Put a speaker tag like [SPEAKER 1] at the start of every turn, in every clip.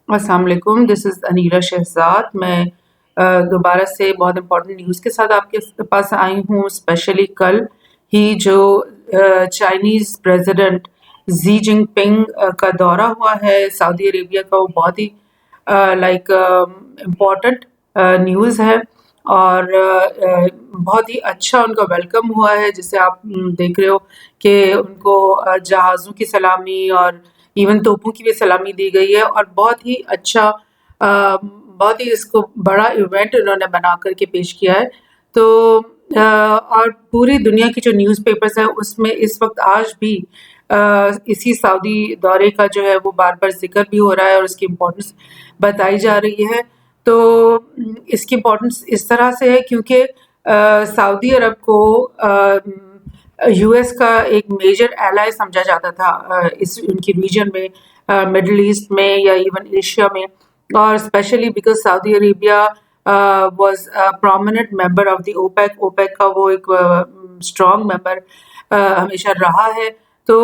[SPEAKER 1] السلام علیکم، دس از انیلا شہزاد. میں دوبارہ سے بہت امپورٹنٹ نیوز کے ساتھ آپ کے پاس آئی ہوں. اسپیشلی کل ہی جو چائنیز پریزیڈنٹ زی جن پنگ کا دورہ ہوا ہے سعودی عربیہ کا، وہ بہت ہی لائک امپورٹنٹ نیوز ہے، اور بہت ہی اچھا ان کا ویلکم ہوا ہے، جسے آپ دیکھ رہے ہو کہ ان کو جہازوں کی سلامی اور ایون توپوں کی بھی سلامی دی گئی ہے، اور بہت ہی اچھا بہت ہی اس کو بڑا ایونٹ انہوں نے بنا کر کے پیش کیا ہے. تو اور پوری دنیا کی جو نیوز پیپرز ہیں اس میں اس وقت آج بھی اسی سعودی دورے کا جو ہے وہ بار بار ذکر بھی ہو رہا ہے، اور اس کی امپورٹنس بتائی جا رہی ہے. تو اس کی امپورٹنس اس طرح سے ہے کیونکہ سعودی عرب کو یو ایس کا ایک میجر ایلائی سمجھا جاتا تھا اس ان کی ریجن میں، مڈل ایسٹ میں یا ایون ایشیا میں، اور specially because Saudi Arabia was prominent member of the OPEC. OPEC کا وہ ایک اسٹرانگ ممبر ہمیشہ رہا ہے. تو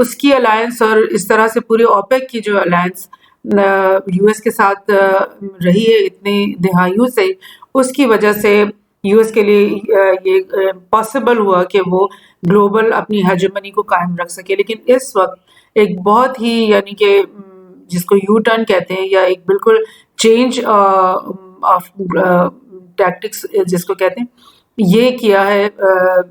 [SPEAKER 1] اس کی الائنس اور اس طرح سے پورے اوپیک کی جو الائنس یو ایس کے ساتھ رہی ہے اتنی دہائیوں سے، اس کی وجہ سے یو ایس کے لیے یہ پاسبل ہوا کہ وہ گلوبل اپنی ہیجمنی کو قائم رکھ سکے. لیکن اس وقت ایک بہت ہی یعنی کہ جس کو یو ٹرن کہتے ہیں، یا ایک بالکل چینج آف ٹیکٹکس جس کو کہتے ہیں، یہ کیا ہے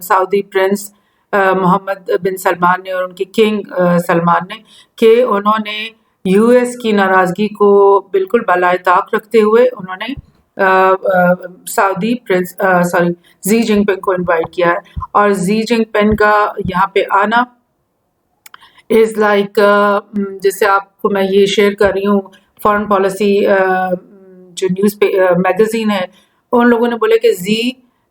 [SPEAKER 1] سعودی پرنس محمد بن سلمان نے اور ان کے کنگ سلمان نے، کہ انہوں نے یو ایس کی ناراضگی کو بالکل بالائے طاق رکھتے ہوئے انہوں نے سعودی پرنس زی جن پنگ کو انوائٹ کیا ہے. اور زی جن پنگ کا یہاں پہ آنا از لائک جیسے آپ کو میں یہ شیئر کر رہی ہوں، فارن پالیسی جو نیوز میگزین ہے، ان لوگوں نے بولا کہ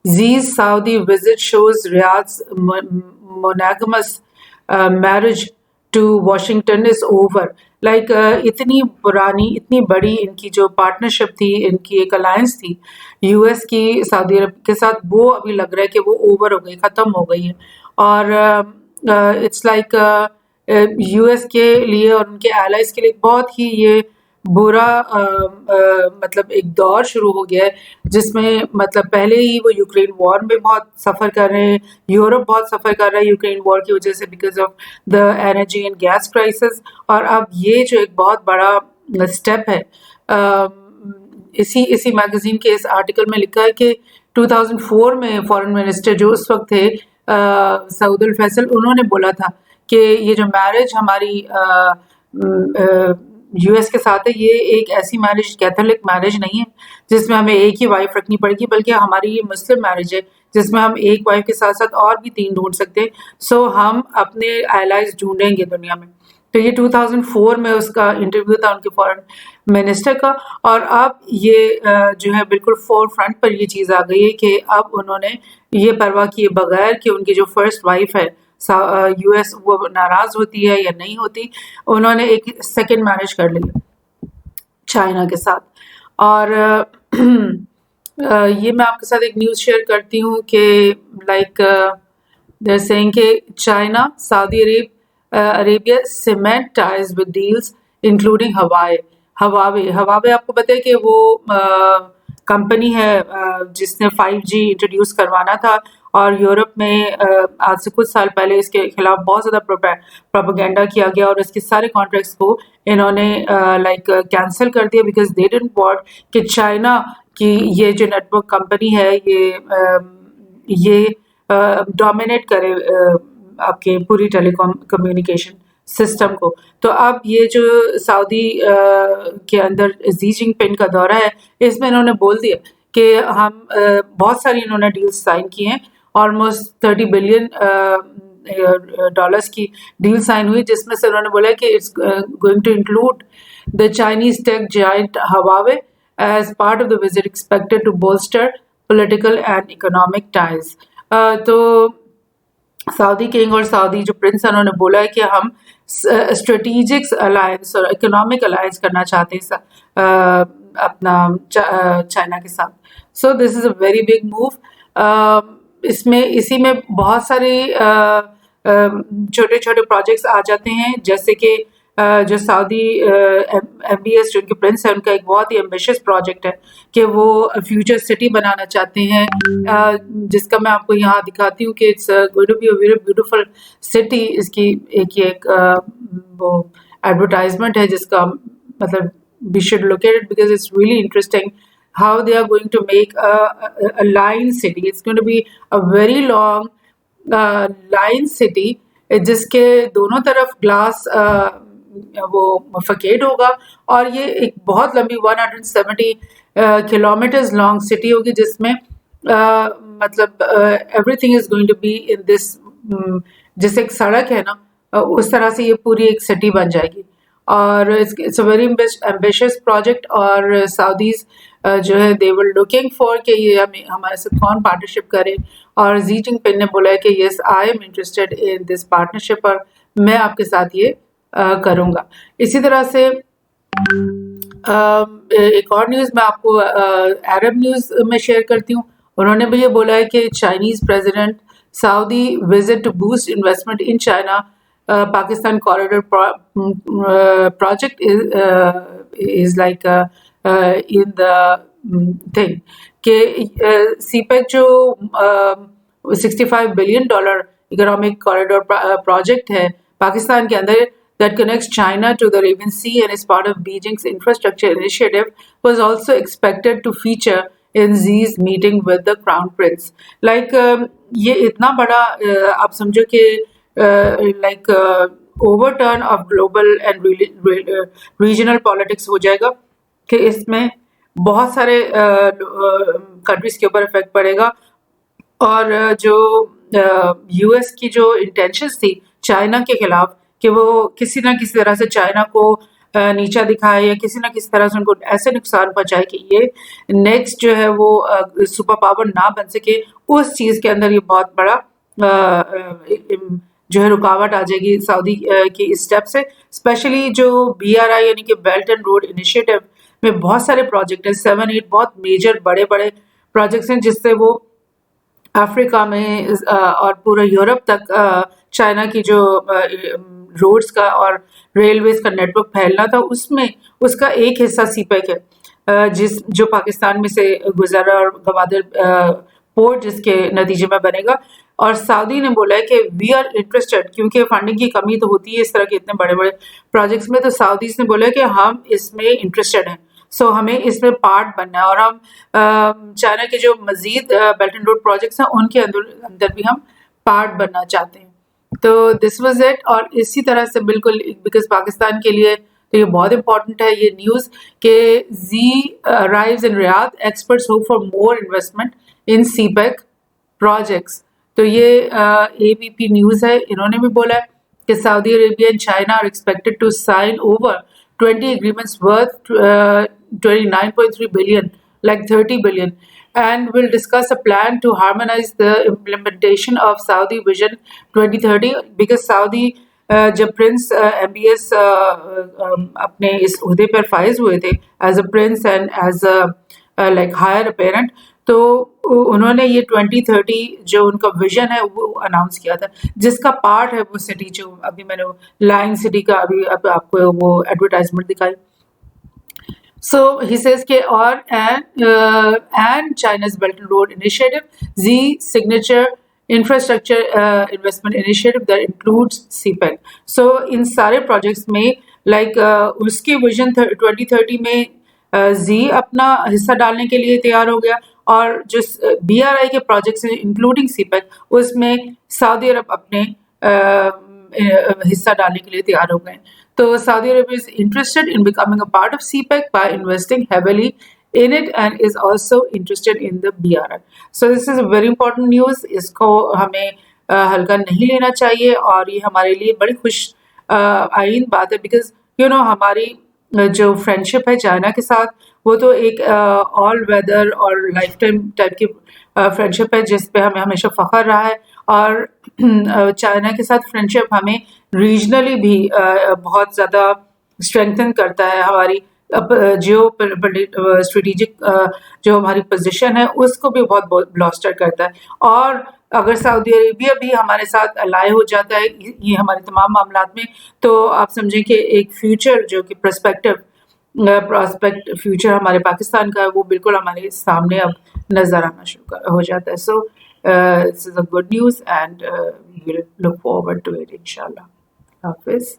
[SPEAKER 1] Xi's Saudi visit shows Riyadh monogamous marriage to Washington is over. Like اتنی پرانی اتنی بڑی ان کی جو پارٹنرشپ تھی، ان کی ایک الائنس تھی یو ایس کی سعودی عرب کے ساتھ، وہ ابھی لگ رہا ہے کہ وہ اوور ہو گئی، ختم ہو گئی ہے. اور اٹس لائک یو ایس کے لیے اور ان کے ایلائز کے لیے بہت ہی یہ برا مطلب ایک دور شروع ہو گیا ہے، جس میں مطلب پہلے ہی وہ یوکرین وار میں بہت سفر کر رہے ہیں، یورپ بہت سفر کر رہا ہے یوکرین وار کی وجہ سے because of the energy and gas crisis. اور اب یہ جو ایک بہت بڑا اسٹیپ ہے، اسی میگزین کے اس آرٹیکل میں لکھا ہے کہ 2004 میں فارن منسٹر جو اس وقت تھے سعود الفیصل، انہوں نے بولا تھا کہ یہ جو میرج ہماری یو ایس کے ساتھ ہے، یہ ایک ایسی میرج کیتھولک میرج نہیں ہے جس میں ہمیں ایک ہی وائف رکھنی پڑے گی، بلکہ ہماری یہ مسلم میرج ہے جس میں ہم ایک وائف کے ساتھ ساتھ اور بھی 3 ڈھونڈ سکتے ہیں. سو ہم اپنے ایلائز ڈھونڈیں گے دنیا میں. تو یہ 2004 میں اس کا انٹرویو تھا ان کے فارن منسٹر کا، اور اب یہ جو ہے بالکل فور فرنٹ پر یہ چیز آ گئی ہے کہ اب انہوں نے یہ پرواہ کیے بغیر کہ ان کی جو فرسٹ وائف ہے یو ایس وہ ناراض ہوتی ہے یا نہیں ہوتی، انہوں نے ایک سیکنڈ میرج کر لی چائنا کے ساتھ. اور یہ میں آپ کے ساتھ ایک نیوز شیئر کرتی ہوں کہ لائک they're saying کہ China Saudi Arabia cement ties with deals including Huawei. آپ کو پتہ ہے کہ وہ کمپنی ہے جس نے 5G انٹروڈیوس کروانا تھا، اور یورپ میں آج سے کچھ سال پہلے اس کے خلاف بہت زیادہ پروپیگنڈا کیا گیا، اور اس کے سارے کانٹریکٹس کو انہوں نے لائک کینسل کر دیا بیکاز دے ڈنٹ وانٹ کہ چائنا کی یہ جو نیٹ ورک کمپنی ہے یہ ڈومینیٹ کرے آپ کے پوری ٹیلی کمیونیکیشن سسٹم کو. تو اب یہ جو سعودی کے اندر زی جن پنگ کا دورہ ہے، اس میں انہوں نے بول دیا کہ ہم بہت ساری انہوں نے ڈیلز سائن کی ہیں، آلموسٹ $30 بلین کی ڈیل سائن ہوئی، جس میں سے انہوں نے بولا کہ it's going to include the Chinese tech giant Huawei as part of the visit expected to bolster political and economic ties. تو سعودی کنگ اور سعودی جو پرنس انہوں نے بولا ہے کہ ہم اسٹریٹجک الائنس اور اکنامک الائنس کرنا چاہتے ہیں اپنا چائنا کے ساتھ. سو دس از اے ویری بگ موو. اسی میں بہت سارے چھوٹے چھوٹے پروجیکٹس آ جاتے ہیں، جیسے کہ جو سعودی MBS جو ان کے پرنس ہیں ان کا ایک بہت ہی ایمبیشیس پروجیکٹ ہے کہ وہ فیوچر سٹی بنانا چاہتے ہیں، جس کا میں آپ کو یہاں دکھاتی ہوں کہ it's going to be a very beautiful city. اس کی ایک وہ ایڈورٹائزمنٹ ہے جس کا مطلب we should look at it because it's really interesting how they are going to make a line city. It's going to be a very long line city جس کے دونوں طرف گلاس وہ فکیٹ ہوگا، اور یہ ایک بہت لمبی 170 کلومیٹرز لانگ سٹی ہوگی جس میں مطلب everything is going to be in this. جیسے ایک سڑک ہے نا اس طرح سے یہ پوری ایک سٹی بن جائے گی، اور it's a very ambitious project. اور سعودیز جو ہے دے ور لوکنگ فار کہ یہ ہمارے ساتھ کون پارٹنرشپ کرے، اور زی جن پنگ نے بولا ہے کہ yes I am interested in this partnership, اور میں آپ کے ساتھ یہ کروں گا. اسی طرح سے ایک اور نیوز میں آپ کو عرب نیوز میں شیئر کرتی ہوں. انہوں نے بھی یہ بولا ہے کہ Chinese president Saudi visit to boost investment in China Pakistan corridor project is like in the thing کہ سی پیک جو $65 بلین اکنامک کوریڈور پروجیکٹ ہے پاکستان کے اندر that connects China to the Arabian Sea and is part of Beijing's infrastructure initiative, was also expected to feature in Xi's meeting with the Crown Prince. Like یہ اتنا بڑا آپ سمجھو کہ like overturn of global and regional politics ہو جائے گا کہ اس میں بہت سارے کنٹریز کے اوپر افیکٹ پڑے گا. اور جو US کی جو انٹینشنز تھی چائنا کے خلاف کہ وہ کسی نہ کسی طرح سے چائنا کو نیچا دکھائے یا کسی نہ کسی طرح سے ان کو ایسے نقصان پہنچائے کہ یہ نیکسٹ جو ہے وہ سپر پاور نہ بن سکے، اس چیز کے اندر یہ بہت بڑا جو ہے رکاوٹ آ جائے گی سعودی کی اسٹیپ سے. اسپیشلی جو BRI یعنی کہ بیلٹ اینڈ روڈ انیشیٹو میں بہت سارے پروجیکٹ ہیں، 7-8 بہت میجر بڑے بڑے پروجیکٹس ہیں جس سے وہ افریقہ میں اور پورے یورپ تک چائنا کی جو روڈز کا اور ریلویز کا نیٹ ورک پھیلنا تھا، اس میں اس کا ایک حصہ سی پیک ہے جو پاکستان میں سے گزر رہا، اور گوادر پورٹ جس کے نتیجے میں بنے گا. اور سعودی نے بولا ہے کہ وی آر انٹرسٹڈ، کیونکہ فنڈنگ کی کمی تو ہوتی ہے اس طرح کے اتنے بڑے بڑے پروجیکٹس میں، تو سعودیز نے بولا ہے کہ ہم اس میں انٹرسٹڈ ہیں، سو ہمیں اس میں پارٹ بننا ہے، اور ہم چائنا کے جو مزید بیلٹ اینڈ روڈ پروجیکٹس ہیں ان کے اندر بھی ہم پارٹ بننا چاہتے ہیں. تو دس واز اٹ. اور اسی طرح سے بالکل بیکاز پاکستان کے لیے تو یہ بہت امپورٹنٹ ہے یہ نیوز کہ Xi arrives in Riyadh, experts hope for more investment in CPEC projects. تو یہ ABP نیوز ہے، انہوں نے بھی بولا ہے کہ Saudi Arabia and China are expected to sign over 20 agreements worth $29.3 billion, like $30 billion, and will discuss a plan to harmonize the implementation of Saudi Vision 2030. Because Saudi جب پرنس MBS اپنے اس عہدے پر فائز ہوئے تھے as a prince and as a like heir apparent, تو انہوں نے یہ 2030 جو ان کا ویژن ہے وہ اناؤنس کیا تھا، جس کا پارٹ ہے وہ سٹی جو ابھی میں نے لائن سٹی کا ابھی آپ کو وہ ایڈورٹائزمنٹ دکھائی. So he says کہ اور and China's Belt and Road Initiative, Z signature infrastructure investment initiative that includes CPEC. So ان سارے پروجیکٹس میں لائک اس کے ویژن 2030 میں زی اپنا حصہ ڈالنے کے لیے تیار ہو گیا، اور جو BRI کے پروجیکٹس ہیں انکلوڈنگ سی پیک اس میں سعودی عرب اپنے حصہ ڈالنے کے لیے تیار ہو گئے. تو سعودی عرب is interested in becoming a part of CPEC by investing heavily in it and is also interested in the BRI. So this is a very important news. اس کو ہمیں ہلکا نہیں لینا چاہیے، اور یہ ہمارے لیے بڑی خوش آئین بات ہے بیکاز ہماری جو فرینڈشپ ہے چائنا کے ساتھ وہ تو ایک آل ویدر اور لائف ٹائم ٹائپ کی فرینڈشپ ہے جس پہ ہمیں ہمیشہ فخر رہا ہے. اور چائنا کے ساتھ فرینڈشپ ہمیں ریجنلی بھی بہت زیادہ اسٹرینتھن کرتا ہے. ہماری جیو اسٹریٹجک جو ہماری پوزیشن ہے اس کو بھی بہت بلاسٹر کرتا ہے. اور اگر سعودی عربیہ بھی ہمارے ساتھ الائے ہو جاتا ہے یہ ہمارے تمام معاملات میں, تو آپ سمجھیں کہ ایک فیوچر جو کہ پراسپیکٹ فیوچر ہمارے پاکستان کا ہے وہ بالکل ہمارے سامنے اب نظر آنا شروع ہو جاتا ہے. سو this is a good news and we'll look forward to it inshallah. حافظ.